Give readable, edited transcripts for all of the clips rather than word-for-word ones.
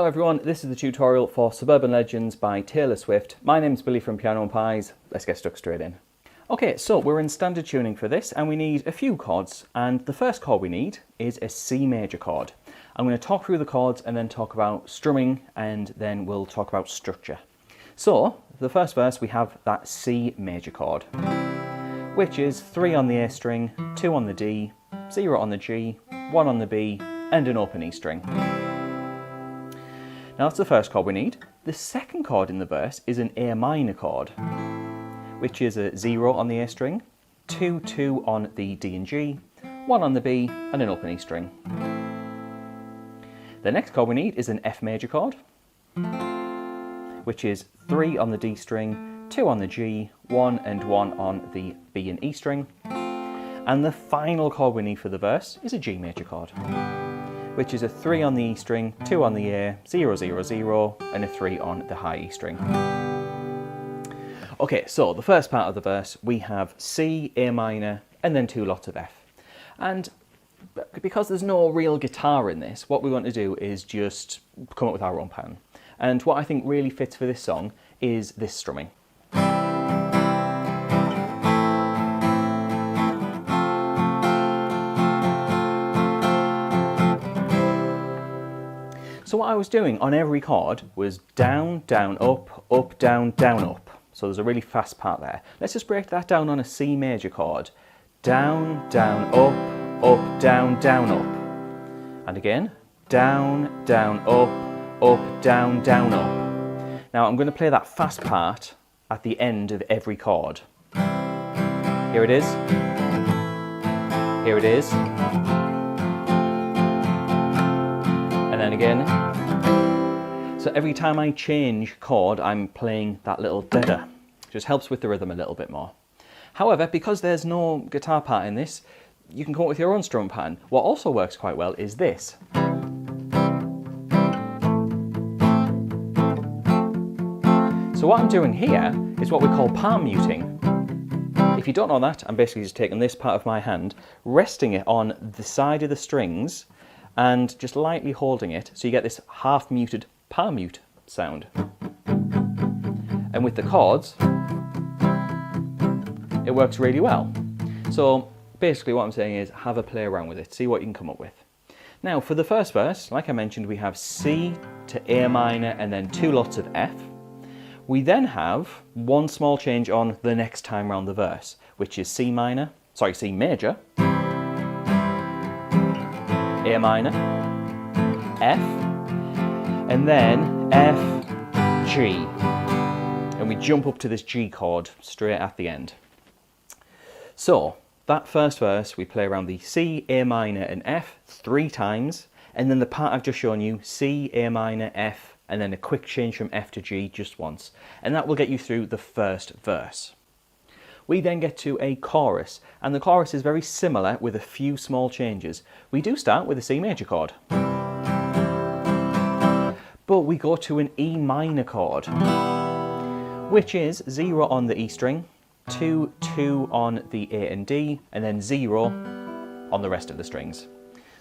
everyone, this is the tutorial for Suburban Legends by Taylor Swift. My name's Billy from Piano and Pies. Let's get stuck straight in. Okay, so we're in standard tuning for this and we need a few chords, and the first chord we need is a C major chord. I'm going to talk through the chords and then talk about strumming, and then we'll talk about structure. So, the first verse we have that C major chord, which is 3 on the A string, 2 on the D, 0 on the G, 1 on the B, and an open E string. Now that's the first chord we need. The second chord in the verse is an A minor chord, which is a 0 on the A string, 2, 2 on the D and G, 1 on the B, and an open E string. The next chord we need is an F major chord, which is 3 on the D string, 2 on the G, 1 and 1 on the B and E string. And the final chord we need for the verse is a G major chord, which is a 3 on the E string, 2 on the A, 0, 0, 0, and a 3 on the high E string. Okay, so the first part of the verse, we have C, A minor, and then 2 lots of F. And because there's no real guitar in this, what we want to do is just come up with our own pattern. And what I think really fits for this song is this strumming. So what I was doing on every chord was down, down, up, up, down, down, up. So there's a really fast part there. Let's just break that down on a C major chord. Down, down, up, down, down, up. And again, down, down, up, down, down, up. Now I'm going to play that fast part at the end of every chord. Here it is. Here it is. And then again. So every time I change chord, I'm playing that little da-da. Just helps with the rhythm a little bit more. However, because there's no guitar part in this, you can come up with your own strum pattern. What also works quite well is this. So what I'm doing here is what we call palm muting. If you don't know that, I'm basically just taking this part of my hand, resting it on the side of the strings, and just lightly holding it, so you get this half muted palm mute sound. And with the chords, it works really well. So basically what I'm saying is have a play around with it, see what you can come up with. Now for the first verse, like I mentioned, we have C to A minor and then 2 lots of F. We then have one small change on the next time round the verse, which is C major, A minor, F, and then F, G. And we jump up to this G chord straight at the end. So, that first verse, we play around the C, A minor, and F 3 times, and then the part I've just shown you, C, A minor, F, and then a quick change from F to G just once. And that will get you through the first verse. We then get to a chorus, and the chorus is very similar with a few small changes. We do start with a C major chord, but we go to an E minor chord, which is 0 on the E string, 2, 2 on the A and D, and then 0 on the rest of the strings.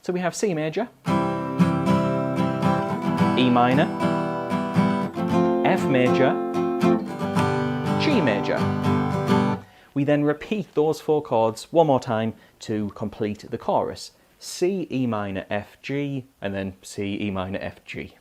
So we have C major, E minor, F major, G major. We then repeat those 4 chords one more time to complete the chorus. C, E minor, F, G, and then C, E minor, F, G.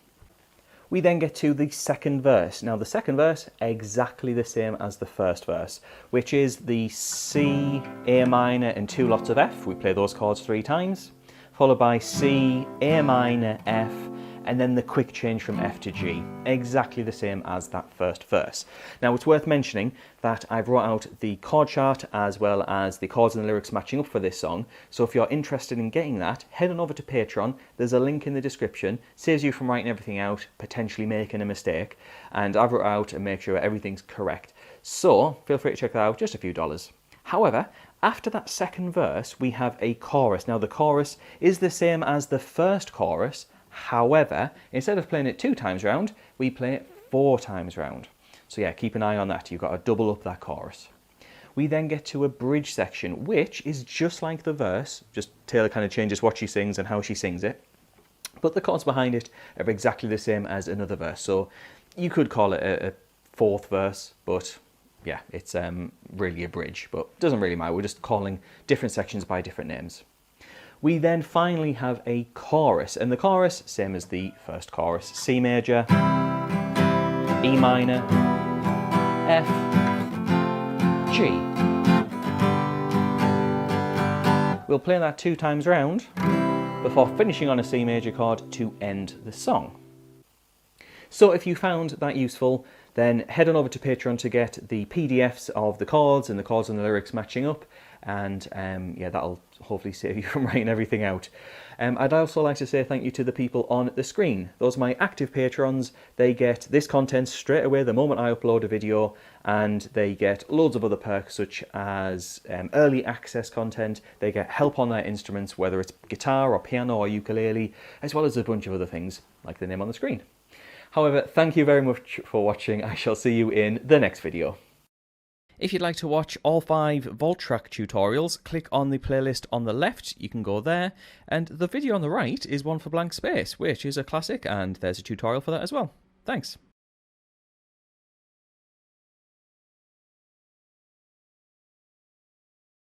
We then get to the second verse. Now the second verse, exactly the same as the first verse, which is the C, A minor, and 2 lots of F. We play those chords 3 times, followed by C, A minor, F, and then the quick change from F to G, exactly the same as that first verse. Now it's worth mentioning that I've wrote out the chord chart as well as the chords and the lyrics matching up for this song, so if you're interested in getting that, head on over to Patreon. There's a link in the description, saves you from writing everything out, potentially making a mistake, and I've wrote out and make sure everything's correct. So feel free to check that out, just a few dollars. However, after that second verse, we have a chorus. Now the chorus is the same as the first chorus. However, instead of playing it 2 times round, we play it 4 times round. So yeah, keep an eye on that. You've got to double up that chorus. We then get to a bridge section, which is just like the verse, just Taylor kind of changes what she sings and how she sings it. But the chords behind it are exactly the same as another verse, so you could call it a fourth verse, but yeah, it's really a bridge, but it doesn't really matter. We're just calling different sections by different names. We then finally have a chorus, and the chorus, same as the first chorus, C major, E minor, F, G. We'll play that 2 times round before finishing on a C major chord to end the song. So if you found that useful, then head on over to Patreon to get the PDFs of the chords and the lyrics matching up, and yeah, that'll hopefully save you from writing everything out. I'd also like to say thank you to the people on the screen. Those are my active patrons. They get this content straight away the moment I upload a video, and they get loads of other perks such as early access content. They get help on their instruments, whether it's guitar or piano or ukulele, as well as a bunch of other things like the name on the screen. However, thank you very much for watching. I shall see you in the next video. If you'd like to watch all 5 vault track tutorials, click on the playlist on the left, you can go there, and the video on the right is one for blank space, which is a classic, and there's a tutorial for that as well. Thanks.